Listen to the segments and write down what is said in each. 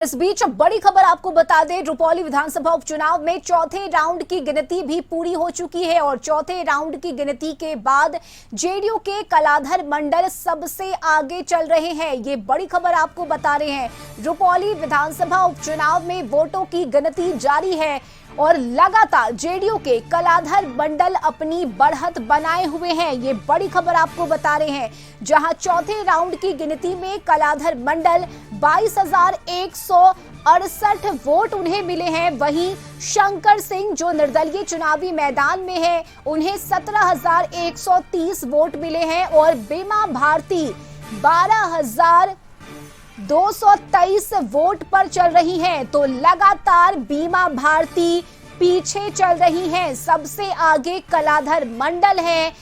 इस बीच बड़ी खबर आपको बता दें, रुपौली विधानसभा उपचुनाव में चौथे राउंड की गिनती भी पूरी हो चुकी है और चौथे राउंड की गिनती के बाद जेडीयू के कलाधर मंडल सबसे आगे चल रहे हैं। ये बड़ी खबर आपको बता रहे हैं। रुपौली विधानसभा उपचुनाव में वोटों की गिनती जारी है और लगातार जेडीयू के कलाधर मंडल अपनी बढ़त बनाए हुए हैं। ये बड़ी खबर आपको बता रहे हैं, जहां चौथे राउंड की गिनती में कलाधर मंडल 22,168 वोट उन्हें मिले हैं। वहीं शंकर सिंह जो निर्दलीय चुनावी मैदान में है, उन्हें 17,130 वोट मिले हैं और बीमा भारती 12,223 वोट पर चल रही हैं। तो लगातार बीमा भारती पीछे चल रही हैं, सबसे आगे कलाधर मंडल है।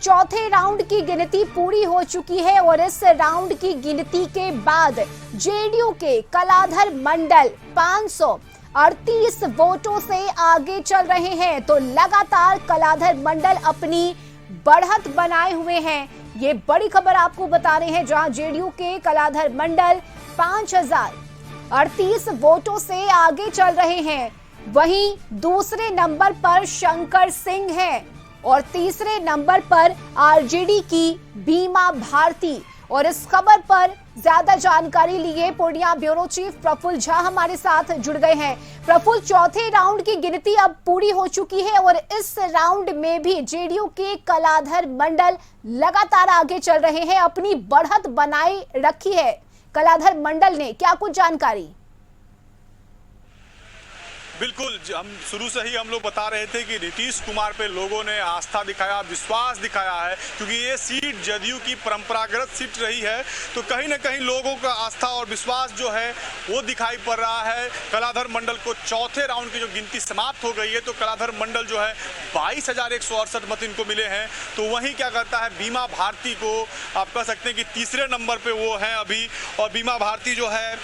चौथे राउंड की गिनती पूरी हो चुकी है और इस राउंड की गिनती के बाद जेडीयू के कलाधर मंडल 538 वोटों से आगे चल रहे हैं। तो लगातार कलाधर मंडल अपनी बढ़त बनाए हुए हैं। ये बड़ी खबर आपको बता रहे हैं, जहां जेडीयू के कलाधर मंडल 5,038 वोटों से आगे चल रहे हैं। वहीं दूसरे नंबर पर शंकर सिंह हैं और तीसरे नंबर पर आरजेडी की बीमा भारती। और इस खबर पर ज्यादा जानकारी लिए पूर्णिया ब्यूरो चीफ प्रफुल्ल झा हमारे साथ जुड़ गए हैं। प्रफुल्ल, चौथे राउंड की गिनती अब पूरी हो चुकी है और इस राउंड में भी जेडीयू के कलाधर मंडल लगातार आगे चल रहे हैं, अपनी बढ़त बनाए रखी है कलाधर मंडल ने। क्या कुछ जानकारी? बिल्कुल, हम शुरू से ही हम लोग बता रहे थे कि नीतीश कुमार पे लोगों ने आस्था दिखाया, विश्वास दिखाया है, क्योंकि ये सीट जदयू की परंपरागत सीट रही है। तो कहीं ना कहीं लोगों का आस्था और विश्वास जो है वो दिखाई पड़ रहा है। कलाधर मंडल को चौथे राउंड की जो गिनती समाप्त हो गई है, तो कलाधर मंडल जो है 22,168 मत इनको मिले हैं। तो वहीं क्या करता है, बीमा भारती को आप कह सकते हैं कि तीसरे नंबर पर वो हैं अभी, और बीमा भारती जो है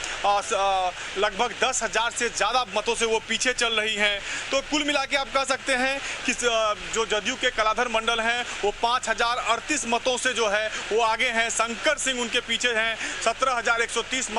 लगभग 10,000 से ज़्यादा मतों से वो पीछे चल रही हैं। तो कुल मिला के आप कह सकते हैं कि जो जदयू के कलाधर मंडल हैं वो 5,038 मतों से जो है वो आगे हैं। शंकर सिंह उनके पीछे हैं 17,130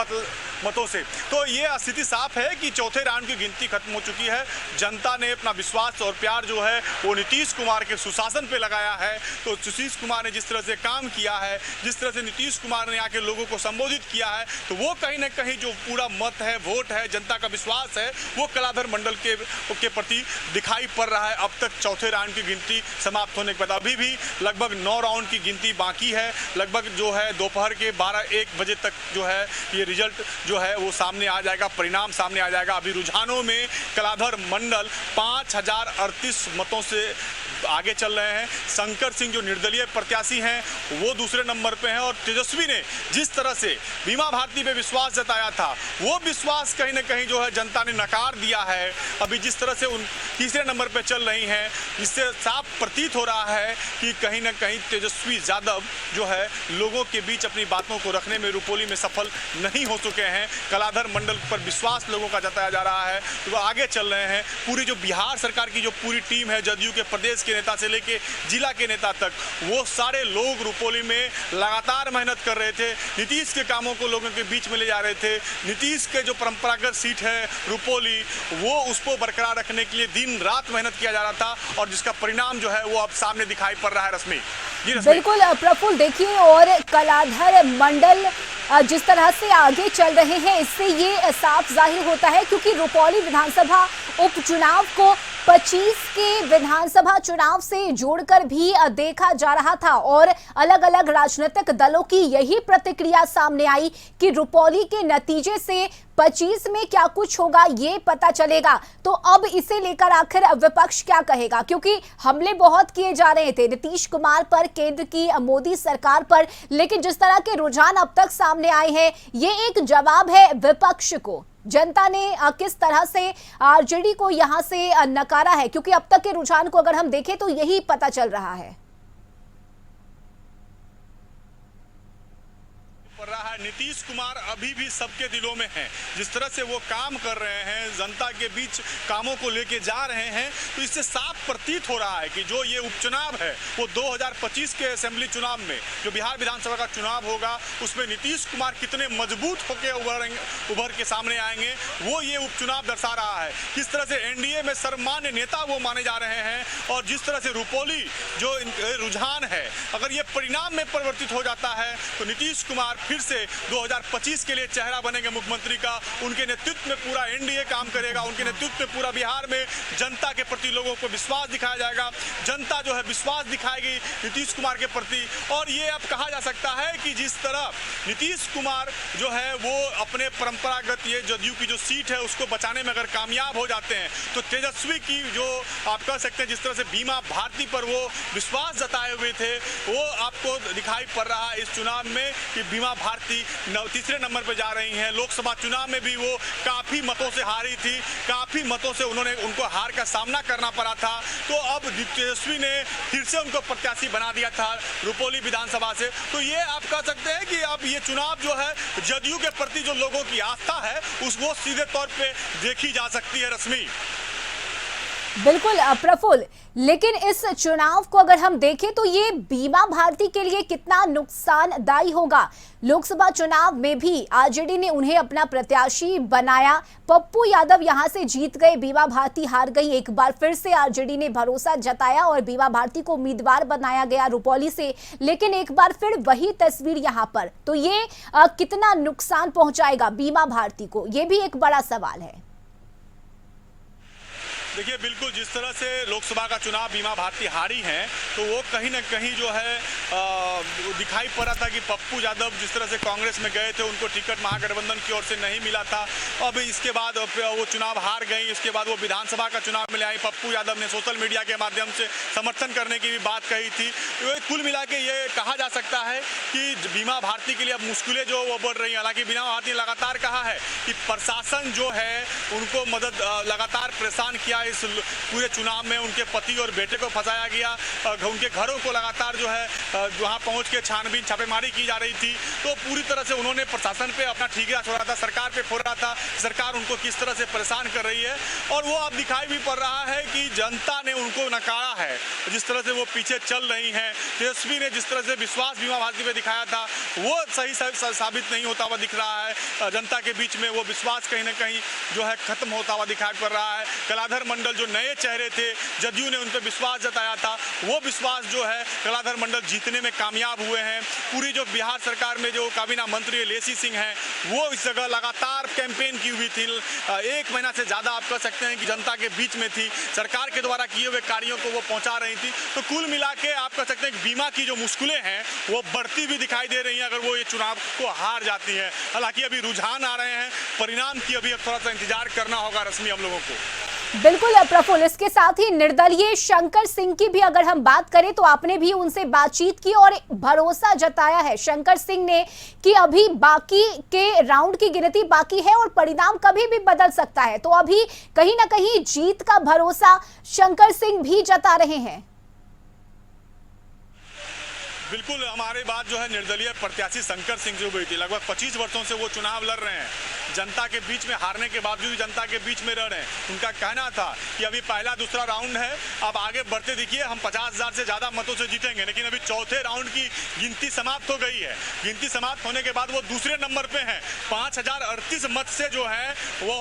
मतों से। तो ये स्थिति साफ है कि चौथे राउंड की गिनती खत्म हो चुकी है। जनता ने अपना विश्वास और प्यार जो है वो नीतीश कुमार के सुशासन पे लगाया है। तो नीतीश कुमार ने जिस तरह से काम किया है, जिस तरह से नीतीश कुमार ने आके लोगों को संबोधित किया है, तो वो कहीं ना कहीं जो पूरा मत है, वोट है, जनता का विश्वास है, वो कलाधर मंडल के प्रति दिखाई पड़ रहा है। अब तक चौथे राउंड की गिनती समाप्त होने के बाद अभी भी लगभग 9 राउंड की गिनती बाकी है। लगभग जो है दोपहर के 12-1 बजे तक जो है ये रिजल्ट जो है वो सामने आ जाएगा, परिणाम सामने आ जाएगा। अभी रुझानों में कलाधर मंडल 5,038 मतों से आगे चल रहे हैं। शंकर सिंह जो निर्दलीय प्रत्याशी हैं वो दूसरे नंबर पे हैं और तेजस्वी ने जिस तरह से बीमा भारती पे विश्वास जताया था, वो विश्वास कहीं ना कहीं जो है जनता ने नकार दिया है। अभी जिस तरह से उन तीसरे नंबर पे चल रही हैं, इससे साफ प्रतीत हो रहा है कि कहीं ना कहीं तेजस्वी यादव जो है लोगों के बीच अपनी बातों को रखने में रुपौली में सफल नहीं हो चुके हैं। कलाधर मंडल पर विश्वास लोगों का जताया जा रहा है, तो वो आगे चल रहे हैं। पूरी जो बिहार सरकार की जो पूरी टीम है, जदयू के प्रदेश के नेता से लेके जिला के नेता तक, वो सारे लोग रुपौली में लगातार मेहनत कर रहे थे। नीतीश के कामों को लोगों के बीच में ले जा रहे थे। नीतीश के जो परंपरागत सीट है रुपौली, वो उसको बरकरार रखने के लिए दिन रात मेहनत किया जा रहा था और जिसका परिणाम जो है वो अब सामने दिखाई पड़ रहा है। रश्मि, बिल्कुल प्रफुल्ल, देखिए, और कलाधर मंडल जिस तरह से आगे चल रहे हैं, इससे ये साफ जाहिर होता है, क्योंकि रुपौली विधानसभा उपचुनाव को 25 के विधानसभा चुनाव से जोड़कर भी देखा जा रहा था और अलग अलग राजनीतिक दलों की यही प्रतिक्रिया सामने आई कि रुपौली के नतीजे से 25 में क्या कुछ होगा ये पता चलेगा। तो अब इसे लेकर आखिर विपक्ष क्या कहेगा, क्योंकि हमले बहुत किए जा रहे थे नीतीश कुमार पर, केंद्र की मोदी सरकार पर, लेकिन जिस तरह के रुझान अब तक सामने आए हैं, ये एक जवाब है विपक्ष को। जनता ने किस तरह से आरजेडी को यहां से नकारा है, क्योंकि अब तक के रुझान को अगर हम देखें तो यही पता चल रहा है। पड़ रहा है। नीतीश कुमार अभी भी सबके दिलों में हैं। जिस तरह से वो काम कर रहे हैं, जनता के बीच कामों को लेके जा रहे हैं, तो इससे साफ प्रतीत हो रहा है कि जो ये उपचुनाव है वो 2025 के असेंबली चुनाव में जो बिहार विधानसभा का चुनाव होगा उसमें नीतीश कुमार कितने मजबूत होकर उभर के सामने आएंगे, वो ये उपचुनाव दर्शा रहा है। किस तरह से एनडीए में सर्वमान्य नेता वो माने जा रहे हैं और जिस तरह से रुपौली जो रुझान है, अगर ये परिणाम में परिवर्तित हो जाता है तो नीतीश कुमार फिर से 2025 के लिए चेहरा बनेंगे मुख्यमंत्री का। उनके नेतृत्व में पूरा एनडीए काम करेगा, उनके नेतृत्व में पूरा बिहार में जनता के प्रति लोगों को विश्वास दिखाया जाएगा। जनता जो है विश्वास दिखाएगी नीतीश कुमार के प्रति। और ये अब कहा जा सकता है कि जिस तरह नीतीश कुमार जो है वो अपने परंपरागत ये जदयू की जो सीट है उसको बचाने में अगर कामयाब हो जाते हैं तो तेजस्वी की जो आप कह सकते हैं जिस तरह से बीमा भारती पर वो विश्वास जताए हुए थे वो आपको दिखाई पड़ रहा है इस चुनाव में कि बीमा भारती तीसरे नंबर पर जा रही हैं। लोकसभा चुनाव में भी वो काफी मतों से हारी थी, काफी मतों से उनको हार का सामना करना पड़ा था। तो अब तेजस्वी ने फिर से उनको प्रत्याशी बना दिया था रुपौली विधानसभा से। तो ये आप कह सकते हैं कि अब ये चुनाव जो है जदयू के प्रति जो लोगों की आस्था है वो सीधे तौर पे देखी जा सकती है। रश्मि, बिल्कुल प्रफुल्ल, लेकिन इस चुनाव को अगर हम देखें तो ये बीमा भारती के लिए कितना नुकसानदायी होगा। लोकसभा चुनाव में भी आरजेडी ने उन्हें अपना प्रत्याशी बनाया, पप्पू यादव यहां से जीत गए, बीमा भारती हार गई। एक बार फिर से आरजेडी ने भरोसा जताया और बीमा भारती को उम्मीदवार बनाया गया रुपौली से, लेकिन एक बार फिर वही तस्वीर यहां पर। तो ये कितना नुकसान पहुंचाएगा बीमा भारती को, ये भी एक बड़ा सवाल है। देखिए, बिल्कुल जिस तरह से लोकसभा का चुनाव बीमा भारती हारी हैं तो वो कहीं ना कहीं जो है दिखाई पड़ रहा था कि पप्पू यादव जिस तरह से कांग्रेस में गए थे उनको टिकट महागठबंधन की ओर से नहीं मिला था। अब इसके बाद वो चुनाव हार गई, इसके बाद वो विधानसभा का चुनाव में ले आई। पप्पू यादव ने सोशल मीडिया के माध्यम से समर्थन करने की भी बात कही थी। तो कुल मिला के ये कहा जा सकता है कि बीमा भारती के लिए अब मुश्किलें जो वो बढ़ रही हैं। हालांकि बीमा भारती ने लगातार कहा है कि प्रशासन जो है उनको मदद लगातार परेशान किया इस पूरे चुनाव में। उनके पति और बेटे को फंसाया गया, उनके घरों को लगातार जो है वहां पहुंच के छानबीन छापेमारी की जा रही थी। तो पूरी तरह से उन्होंने प्रशासन पे अपना ठीकरा छोड़ा था, सरकार पे फोड़ा था, सरकार उनको किस तरह से परेशान कर रही है। और वो अब दिखाई भी पड़ रहा है कि जनता ने उनको नकारा है, जिस तरह से वो पीछे चल रही हैं। तेजस्वी ने जिस तरह से विश्वास बीमा भारती पे दिखाया था वो सही साबित नहीं होता हुआ दिख रहा है। जनता के बीच में वो विश्वास कहीं ना कहीं जो है खत्म होता हुआ दिखाई पड़ रहा है। कलाधर मंडल जो नए चेहरे थे, जदयू ने उन पर विश्वास जताया था, वो विश्वास जो है कलाधर मंडल जीतने में कामयाब हुए हैं। पूरी जो बिहार सरकार में जो काबीना मंत्री लेसी सिंह हैं वो इस जगह लगातार कैंपेन की हुई थी। 1 महीना से ज़्यादा आप कह सकते हैं कि जनता के बीच में थी, सरकार के द्वारा किए हुए कार्यों को वो पहुंचा रही थी। तो कुल मिला के आप कह सकते हैं कि बीमा की जो मुश्किलें हैं वो बढ़ती भी दिखाई दे रही हैं अगर वो ये चुनाव को हार जाती है। हालांकि अभी रुझान आ रहे हैं, परिणाम की अभी थोड़ा सा इंतजार करना होगा रश्मि हम लोगों को। बिल्कुल प्रफुल्ल, इसके साथ ही निर्दलीय शंकर सिंह की भी अगर हम बात करें तो आपने भी उनसे बातचीत की और भरोसा जताया है शंकर सिंह ने कि अभी बाकी के राउंड की गिनती बाकी है और परिणाम कभी भी बदल सकता है। तो अभी कहीं ना कहीं जीत का भरोसा शंकर सिंह भी जता रहे हैं। बिल्कुल, हमारी बात जो है निर्दलीय प्रत्याशी शंकर सिंह से हुई थी। लगभग 25 वर्षों से वो चुनाव लड़ रहे हैं, जनता के बीच में हारने के बावजूद जनता के बीच में रह रहे हैं। उनका कहना था कि अभी पहला दूसरा राउंड है, अब आगे बढ़ते दिखिए, हम 50,000 से ज़्यादा मतों से जीतेंगे। लेकिन अभी चौथे राउंड की गिनती समाप्त हो गई है। गिनती समाप्त होने के बाद वो दूसरे नंबर पे हैं। 5,038 मत से जो है वो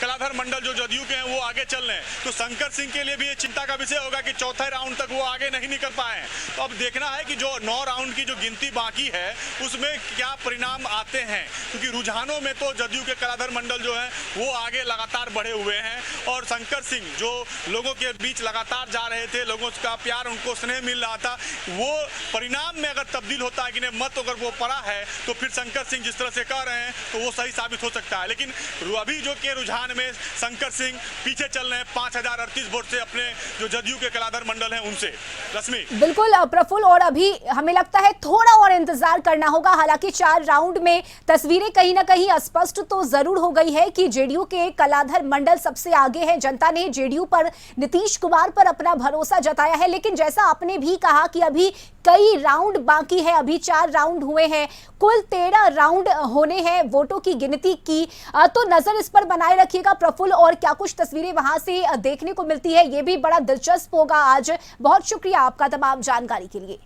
कलाधर मंडल जो जदयू के हैं वो आगे चल रहे हैं। तो शंकर सिंह के लिए भी ये चिंता का विषय होगा कि चौथे राउंड तक वो आगे नहीं निकल पाए हैं। तो अब देखना है कि जो 9 राउंड की जो गिनती बाकी है उसमें क्या परिणाम आते हैं, क्योंकि रुझानों में तो जदयू के कलाधर मंडल जो है वो आगे लगातार बढ़े हुए हैं और शंकर सिंह जो लोगों के बीच लगातार जा रहे थे, लोगों का प्यार उनको स्नेह मिल रहा था, वो परिणाम में अगर तब्दील होता है कि नहीं मत अगर वो पड़ा है तो फिर शंकर सिंह जिस तरह से कह रहे हैं तो वो सही साबित हो सकता है। लेकिन अभी जो के रुझान में शंकर सिंह पीछे चल रहे हैं 5,038 वोट से अपने जो जदयू के कलाधर मंडल हैं उनसे। रश्मि, बिल्कुल प्रफुल्ल, और अभी अभी हमें लगता है थोड़ा और इंतजार करना होगा। हालांकि 4 राउंड में तस्वीरें कहीं ना कहीं अस्पष्ट तो जरूर हो गई है कि जेडीयू के कलाधर मंडल सबसे आगे है। जनता ने जेडीयू पर, नीतीश कुमार पर अपना भरोसा जताया है। लेकिन जैसा आपने भी कहा कि अभी कई राउंड बाकी है, अभी 4 राउंड हुए हैं, कुल 13 राउंड होने हैं वोटों की गिनती की। तो नजर इस पर बनाए रखिएगा प्रफुल्ल, और क्या कुछ तस्वीरें वहां से देखने को मिलती है ये भी बड़ा दिलचस्प होगा आज। बहुत शुक्रिया आपका तमाम जानकारी के लिए।